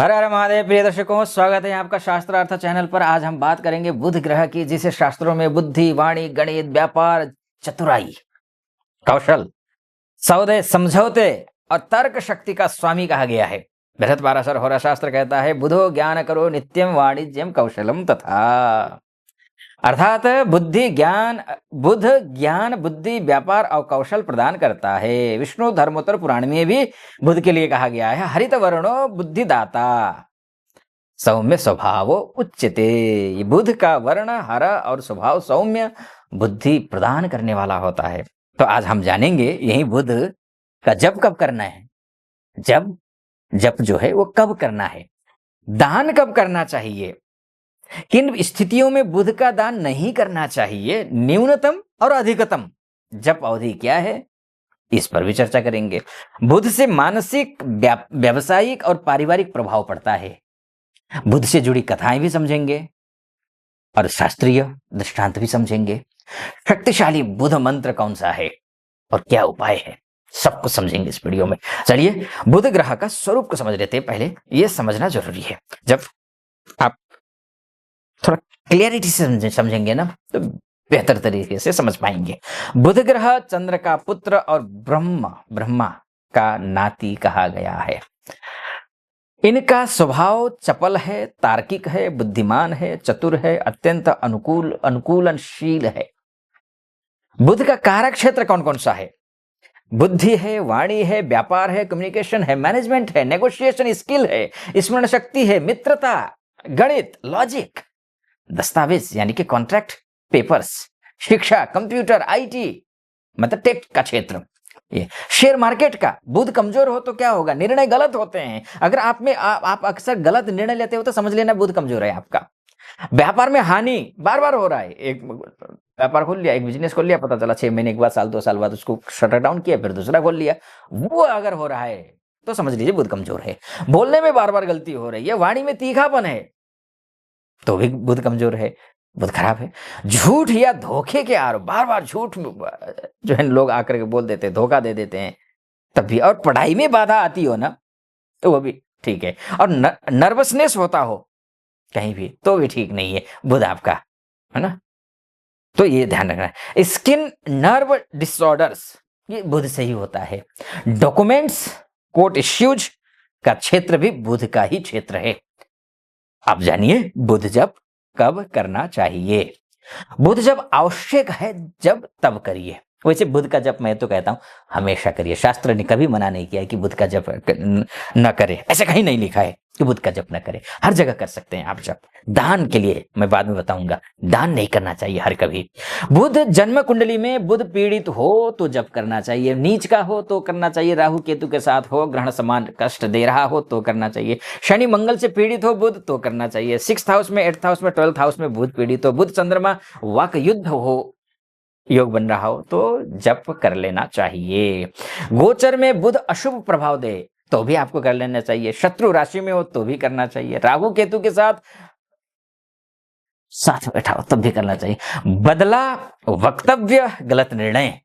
हर हर महादेव प्रिय दर्शकों, स्वागत है आपका शास्त्रार्थ चैनल पर। आज हम बात करेंगे बुध ग्रह की, जिसे शास्त्रों में बुद्धि, वाणी, गणित, व्यापार, चतुराई, कौशल, सौदे, समझौते और तर्क शक्ति का स्वामी कहा गया है। बृहत पाराशर होरा शास्त्र कहता है, बुधो ज्ञान करो नित्यम वाणिज्यम कौशलम तथा। अर्थात बुध ज्ञान, बुद्धि, व्यापार और कौशल प्रदान करता है। विष्णु धर्मोत्तर पुराण में भी बुध के लिए कहा गया है, हरित वर्णो बुद्धिदाता सौम्य स्वभाव उच्चते। ये बुध का वर्ण हरा और स्वभाव सौम्य, बुद्धि प्रदान करने वाला होता है। तो आज हम जानेंगे यही बुध का जप कब करना है, जप जो है वो कब करना है, दान कब करना चाहिए, किन स्थितियों में बुध का दान नहीं करना चाहिए, न्यूनतम और अधिकतम जप अवधि क्या है, इस पर भी चर्चा करेंगे। बुध से मानसिक, व्यावसायिक और पारिवारिक प्रभाव पड़ता है। बुध से जुड़ी कथाएं भी समझेंगे और शास्त्रीय दृष्टांत भी समझेंगे। शक्तिशाली बुध मंत्र कौन सा है और क्या उपाय है, सब कुछ समझेंगे इस वीडियो में। चलिए बुध ग्रह का स्वरूप को समझ लेते हैं। पहले यह समझना जरूरी है, जब आप थोड़ा क्लियरिटी से समझेंगे ना तो बेहतर तरीके से समझ पाएंगे। बुध ग्रह चंद्र का पुत्र और ब्रह्मा का नाती कहा गया है। इनका स्वभाव चपल है, तार्किक है, बुद्धिमान है, चतुर है, अत्यंत अनुकूलनशील है। बुध का कारक क्षेत्र कौन कौन सा है? बुद्धि है, वाणी है, व्यापार है, कम्युनिकेशन है, मैनेजमेंट है, नेगोशिएशन स्किल है, स्मरण शक्ति है, मित्रता, गणित, लॉजिक, दस्तावेज यानी कि कॉन्ट्रैक्ट पेपर्स, शिक्षा, कंप्यूटर, आईटी मतलब टेक का क्षेत्र। ये शेयर मार्केट का बुध कमजोर हो तो क्या होगा, निर्णय गलत होते हैं। अगर आप अक्सर गलत निर्णय लेते हो तो समझ लेना बुध कमजोर है आपका। व्यापार में हानि बार बार हो रहा है। एक व्यापार खोल लिया, एक बिजनेस खोल लिया, पता चला 6 महीने के बाद, साल 2 साल बाद उसको शटर डाउन किया, फिर दूसरा खोल लिया। वो अगर हो रहा है तो समझ लीजिए बुध कमजोर है। बोलने में बार बार गलती हो रही है, वाणी में तीखापन है, तो भी बुध कमजोर है, बुध खराब है। झूठ या धोखे के आरोप, बार बार झूठ जो है लोग आकर के बोल देते हैं, धोखा दे देते हैं, तब भी। और पढ़ाई में बाधा आती हो ना तो वो भी ठीक है। और नर्वसनेस होता हो कहीं भी तो भी ठीक नहीं है, बुध आपका है ना। तो ये ध्यान रखना है। स्किन नर्व डिसऑर्डर्स ये बुध से ही होता है। डॉक्यूमेंट्स, कोर्ट इश्यूज का क्षेत्र भी बुध का ही क्षेत्र है। आप जानिए बुध जप कब करना चाहिए। बुध जब आवश्यक है जब तब करिए। वैसे बुध का जप मैं तो कहता हूं हमेशा करिए। शास्त्र ने कभी मना नहीं किया है कि बुध का जप न करे, ऐसा कहीं नहीं लिखा है कि बुध का जप न करे। हर जगह कर सकते हैं आप जप। दान के लिए मैं बाद में बताऊंगा, दान नहीं करना चाहिए हर कभी। बुध जन्म कुंडली में बुध पीड़ित हो तो जप करना चाहिए, नीच का हो तो करना चाहिए, राहु केतु के साथ हो, ग्रहण समान कष्ट दे रहा हो तो करना चाहिए, शनि मंगल से पीड़ित हो बुध तो करना चाहिए, 6th हाउस में, 8th हाउस में, 12th हाउस में बुध पीड़ित हो, बुध चंद्रमा वाक युद्ध हो, योग बन रहा हो तो जप कर लेना चाहिए। गोचर में बुध अशुभ प्रभाव दे तो भी आपको कर लेना चाहिए, शत्रु राशि में हो तो भी करना चाहिए, राहु केतु के साथ बैठा हो तब भी करना चाहिए। बदला वक्तव्य, गलत निर्णय,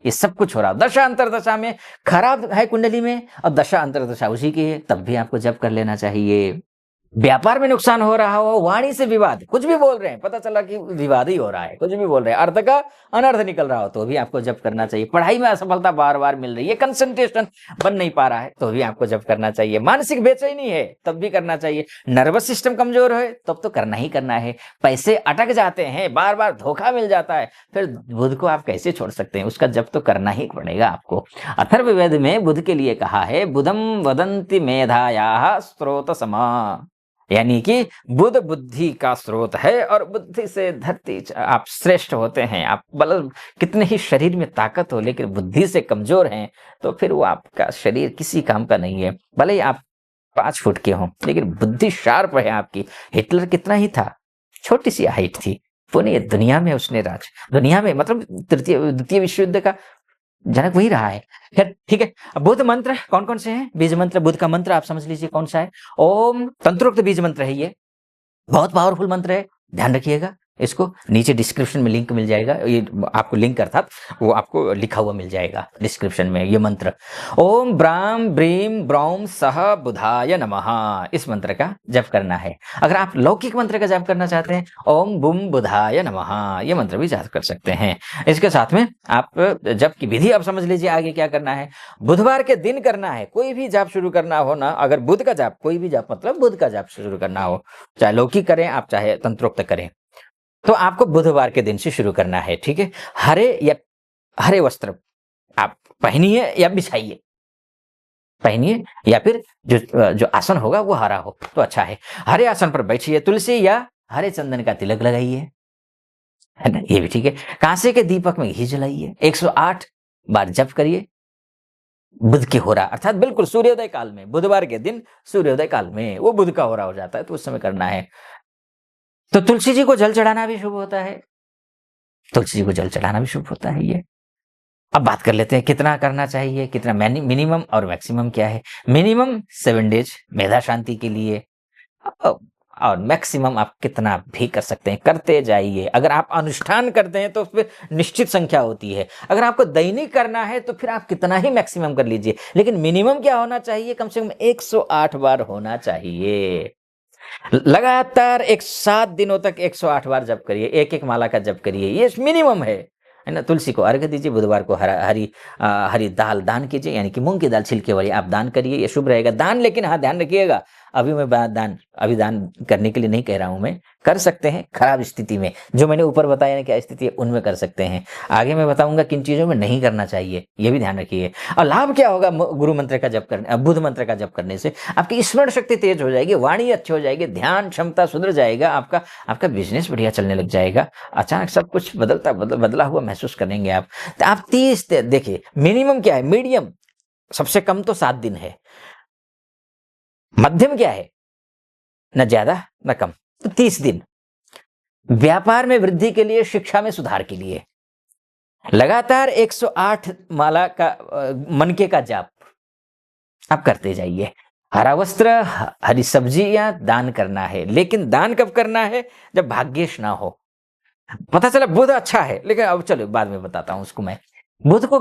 ये सब कुछ हो रहा। दशा अंतरदशा में खराब है कुंडली में और दशा अंतरदशा उसी की है, तब भी आपको जप कर लेना चाहिए। व्यापार में नुकसान हो रहा हो, वाणी से विवाद, कुछ भी बोल रहे हैं, पता चला कि विवाद ही हो रहा है, कुछ भी बोल रहे हैं, अर्थ का अनर्थ निकल रहा हो तो भी आपको जप करना चाहिए। पढ़ाई में असफलता बार बार मिल रही है, कंसंट्रेशन बन नहीं पा रहा है तो भी आपको जप करना चाहिए। मानसिक बेचैनी है तब भी करना चाहिए। नर्वस सिस्टम कमजोर है तब तो करना ही करना है। पैसे अटक जाते हैं, बार बार धोखा मिल जाता है, फिर बुध को आप कैसे छोड़ सकते हैं, उसका जप तो करना ही पड़ेगा आपको। अथर्ववेद में बुध के लिए कहा है, बुधम वदंति मेधायाः स्रोत समा, यानी कि बुध बुद्धि का स्रोत है और बुद्धि से धरती आप श्रेष्ठ होते हैं। आप बल कितने ही शरीर में ताकत हो लेकिन बुद्धि से कमजोर हैं तो फिर वो आपका शरीर किसी काम का नहीं है। भले ही आप 5 फुट के हों लेकिन बुद्धि शार्प है आपकी। हिटलर कितना ही था, छोटी सी हाइट थी, पूरी दुनिया में उसने दुनिया में मतलब द्वितीय विश्व युद्ध का जनक वही रहा है। खैर ठीक है। बुध मंत्र कौन कौन से हैं? बीज मंत्र, बुध का मंत्र आप समझ लीजिए कौन सा है। ओम, तंत्रोक्त बीज मंत्र है, ये बहुत पावरफुल मंत्र है, ध्यान रखिएगा। इसको नीचे डिस्क्रिप्शन में लिंक मिल जाएगा, ये आपको लिंक अर्थात वो आपको लिखा हुआ मिल जाएगा डिस्क्रिप्शन में, ये मंत्र ओम ब्राम ब्रीम ब्रौम सह बुधाय नमः, इस मंत्र का जप करना है। अगर आप लौकिक मंत्र का जप करना चाहते हैं ओम बुम बुधाय नमः, ये मंत्र भी जाप कर सकते हैं। इसके साथ में आप जप की विधि आप समझ लीजिए आगे क्या करना है। बुधवार के दिन करना है, कोई भी जाप शुरू करना हो ना, अगर बुध का जाप, कोई भी जाप मतलब बुध का जाप शुरू करना हो, चाहे लौकिक करें आप चाहे तंत्रोक्त करें, तो आपको बुधवार के दिन से शुरू करना है। ठीक है, हरे वस्त्र आप पहनिए या बिछाइए, पहनिए या फिर जो आसन होगा वो हरा हो तो अच्छा है। हरे आसन पर बैठिए, तुलसी या हरे चंदन का तिलक लगाइए, है ना, ये भी ठीक है। कांसे के दीपक में घी जलाइए, 108 बार जप करिए बुध की होरा, अर्थात बिल्कुल सूर्योदय काल में, बुधवार के दिन सूर्योदय काल में वो बुध का होरा हो जाता है तो उस समय करना है। तो तुलसी जी को जल चढ़ाना भी शुभ होता है, तुलसी जी को जल चढ़ाना भी शुभ होता है ये। अब बात कर लेते हैं कितना करना चाहिए, कितना मिनिमम और मैक्सिमम क्या है। मिनिमम 7 डेज मेधा शांति के लिए, और मैक्सिमम आप कितना भी कर सकते हैं, करते जाइए। अगर आप अनुष्ठान करते हैं तो फिर निश्चित संख्या होती है, अगर आपको दैनिक करना है तो फिर आप कितना ही मैक्सिमम कर लीजिए, लेकिन मिनिमम क्या होना चाहिए, कम से कम 108 बार होना चाहिए। लगातार 7 दिनों तक 108 बार जप करिए, एक एक माला का जप करिए, ये मिनिमम है ना। तुलसी को अर्घ्य दीजिए, बुधवार को हरी दाल दान कीजिए, यानी कि मूंग की दाल छिलके वाली आप दान करिए, ये शुभ रहेगा। दान, लेकिन हाँ ध्यान रखिएगा, अभी दान करने के लिए नहीं कह रहा हूं मैं, कर सकते हैं खराब स्थिति में, जो मैंने ऊपर बताया ना क्या स्थिति है उनमें कर सकते हैं। आगे मैं बताऊंगा किन चीजों में नहीं करना चाहिए, ये भी ध्यान रखिए। और लाभ क्या होगा गुरु मंत्र का जप करने, बुध मंत्र का जप करने से आपकी स्मरण शक्ति तेज हो जाएगी, वाणी अच्छी हो जाएगी, ध्यान क्षमता सुधर जाएगा, आपका बिजनेस बढ़िया चलने लग जाएगा, अचानक सब कुछ बदला हुआ महसूस करेंगे आप। तो आप 30 देखिए, मिनिमम क्या है, मीडियम सबसे कम तो 7 दिन है, मध्यम क्या है, न ज्यादा न कम, तो 30 दिन। व्यापार में वृद्धि के लिए, शिक्षा में सुधार के लिए लगातार 108 माला का मनके का जाप आप करते जाइए। हरा वस्त्र, हरी सब्जियां दान करना है, लेकिन दान कब करना है, जब भाग्येश ना हो। पता चला बुध अच्छा है, लेकिन अब चलो बाद में बताता हूं उसको मैं। बुध को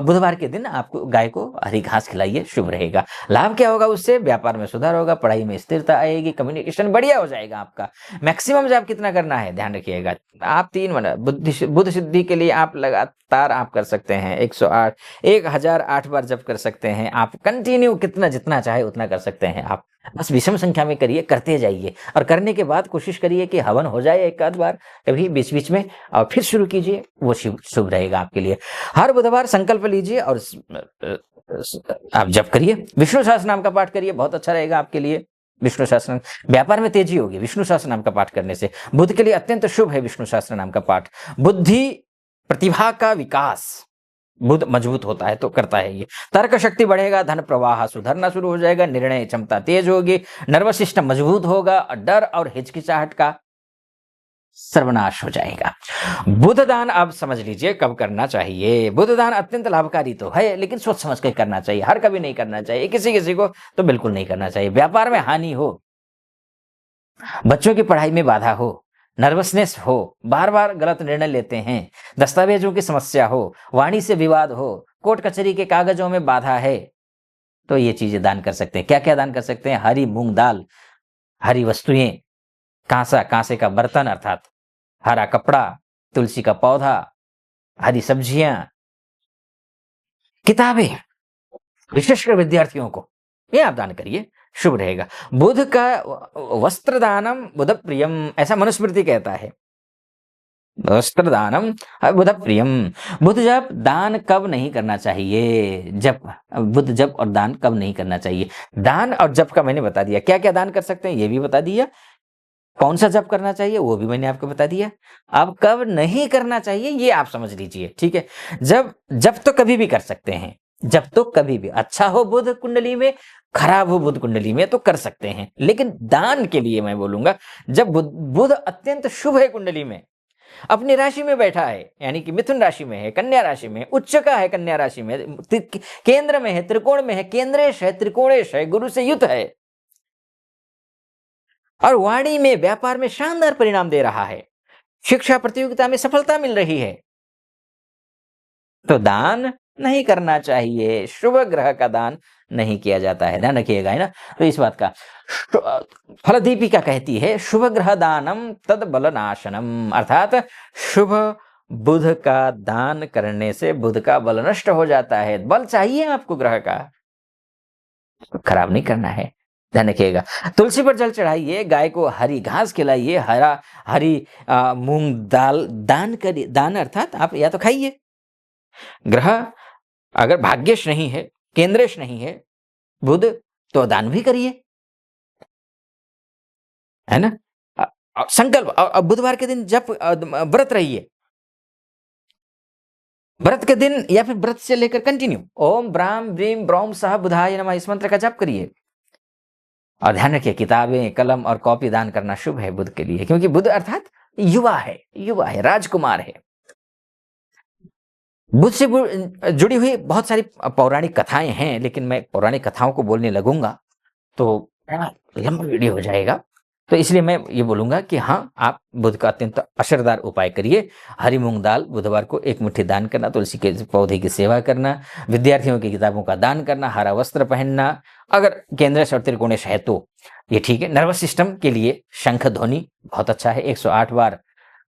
बुधवार के दिन आपको गाय को हरी घास खिलाइए, शुभ रहेगा। लाभ क्या होगा उससे, व्यापार में सुधार होगा, पढ़ाई में स्थिरता आएगी, कम्युनिकेशन बढ़िया हो जाएगा आपका। मैक्सिमम जाप कितना करना है ध्यान रखिएगा, आप 3 मिनट बुद्ध सिद्धि के लिए आप लगातार आप कर सकते हैं 108 1008 बार जप कर सकते हैं आप, कंटिन्यू कितना जितना चाहे उतना कर सकते हैं आप, बस विषम संख्या में करिए, करते जाइए। और करने के बाद कोशिश करिए कि हवन हो जाए एक आध बार कभी बीच बीच में, और फिर शुरू कीजिए, वो शुभ रहेगा आपके लिए। हर बुधवार संकल्प लीजिए और आप जप करिए, विष्णु सहस्त्रनाम का पाठ करिए, बहुत अच्छा रहेगा आपके लिए। विष्णु सहस्त्र, व्यापार में तेजी होगी विष्णु सहस्त्र नाम का पाठ करने से, बुध के लिए अत्यंत शुभ है विष्णु सहस्त्र नाम का पाठ। बुद्धि प्रतिभा का विकास, बुध मजबूत होता है तो करता है ये। तर्क शक्ति बढ़ेगा, धन प्रवाह सुधरना शुरू हो जाएगा, निर्णय क्षमता तेज होगी, नर्वस सिस्टम मजबूत होगा, डर और हिचकिचाहट का सर्वनाश हो जाएगा। बुध दान अब समझ लीजिए कब करना चाहिए। बुध दान अत्यंत लाभकारी तो है, लेकिन सोच समझ के करना चाहिए, हर कभी नहीं करना चाहिए, किसी को तो बिल्कुल नहीं करना चाहिए। व्यापार में हानि हो, बच्चों की पढ़ाई में बाधा हो, नर्वसनेस हो, बार बार गलत निर्णय लेते हैं, दस्तावेजों की समस्या हो, वाणी से विवाद हो, कोर्ट कचहरी के कागजों में बाधा है, तो ये चीजें दान कर सकते हैं। क्या क्या दान कर सकते हैं, हरी मूंग दाल, हरी वस्तुएं, कांसे का बर्तन अर्थात हरा कपड़ा, तुलसी का पौधा, हरी सब्जियां, किताबें, विशेषकर विद्यार्थियों को ये आप दान करिए, शुभ रहेगा। बुध का वस्त्र दानम बुध प्रियम, ऐसा मनुस्मृति कहता है, वस्त्र दानम बुध प्रियम। बुध जप दान कब नहीं करना चाहिए, बुध जप और दान कब नहीं करना चाहिए। दान और जप का मैंने बता दिया, क्या क्या दान कर सकते हैं ये भी बता दिया, कौन सा जप करना चाहिए वो भी मैंने आपको बता दिया। अब कब नहीं करना चाहिए ये आप समझ लीजिए, ठीक है। जब तो कभी भी कर सकते हैं, जब तो कभी भी, अच्छा हो बुध कुंडली में, खराब हो बुध कुंडली में तो कर सकते हैं, लेकिन दान के लिए मैं बोलूंगा जब बुध अत्यंत शुभ है कुंडली में, अपनी राशि में बैठा है, यानी कि मिथुन राशि में है, कन्या राशि में, उच्च का है कन्या राशि में, केंद्र में है, त्रिकोण में है, केंद्रेश है, त्रिकोणेश है, गुरु से युत है, और वाणी में, व्यापार में शानदार परिणाम दे रहा है। शिक्षा प्रतियोगिता में सफलता मिल रही है। तो दान नहीं करना चाहिए, शुभ ग्रह का दान नहीं किया जाता है, ध्यान रखिएगा, है ना। तो इस बात का फलदीपिका कहती है शुभ ग्रह दानम तद बल नाशनम, अर्थात शुभ बुध का दान करने से बुध का बल नष्ट हो जाता है। बल चाहिए आपको ग्रह का, खराब नहीं करना है, ध्यान रखिएगा। तुलसी पर जल चढ़ाइए, गाय को हरी घास खिलाइए, हरी मूंग दाल दान करिए। दान अर्थात आप या तो खाइए। ग्रह अगर भाग्येश नहीं है, केंद्रेश नहीं है बुध, तो दान भी करिए, है ना। संकल्प बुधवार के दिन जब व्रत रहिए, व्रत के दिन या फिर व्रत से लेकर कंटिन्यू ओम ब्राम ब्रीम ब्रौम सह बुधाय नमः इस मंत्र का जाप करिए। और ध्यान रखिए, किताबें, कलम और कॉपी दान करना शुभ है बुध के लिए, क्योंकि बुध अर्थात युवा है, राजकुमार है। बुध से जुड़ी हुई बहुत सारी पौराणिक कथाएं हैं, लेकिन मैं पौराणिक कथाओं को बोलने लगूंगा तो लंबा वीडियो हो जाएगा। तो इसलिए मैं ये बोलूंगा कि हाँ, आप बुध का अत्यंत असरदार उपाय करिए। हरी मूंग दाल बुधवार को 1 मुट्ठी दान करना, तुलसी के पौधे की सेवा करना, विद्यार्थियों की किताबों का दान करना, हरा वस्त्र पहनना, अगर केंद्रेश और त्रिकोणेश है तो ये ठीक है। नर्वस सिस्टम के लिए शंख ध्वनि बहुत अच्छा है, 108 बार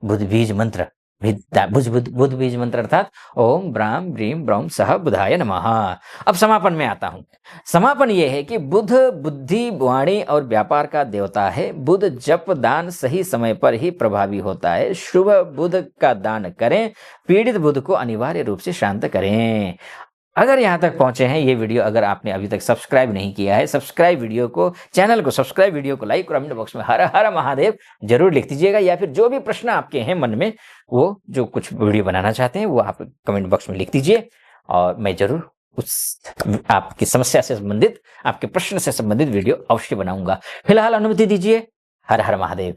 बुध बीज मंत्र, बुध बीज मंत्र अर्थात ओम ब्राम ब्रीम ब्रौम सह बुधाय नमः। अब समापन में आता हूं। समापन यह है कि बुध बुद्धि, वाणी और व्यापार का देवता है। बुध जप दान सही समय पर ही प्रभावी होता है। शुभ बुध का दान करें, पीड़ित बुध को अनिवार्य रूप से शांत करें। अगर यहाँ तक पहुंचे हैं ये वीडियो, अगर आपने अभी तक सब्सक्राइब नहीं किया है, सब्सक्राइब वीडियो को, चैनल को सब्सक्राइब, वीडियो को लाइक, कमेंट बॉक्स में हर हर महादेव जरूर लिख दीजिएगा, या फिर जो भी प्रश्न आपके हैं मन में, वो जो कुछ वीडियो बनाना चाहते हैं वो आप कमेंट बॉक्स में लिख दीजिए, और मैं जरूर उस आपकी समस्या से संबंधित, आपके प्रश्न से संबंधित वीडियो अवश्य बनाऊंगा। फिलहाल अनुमति दीजिए। हर हर महादेव।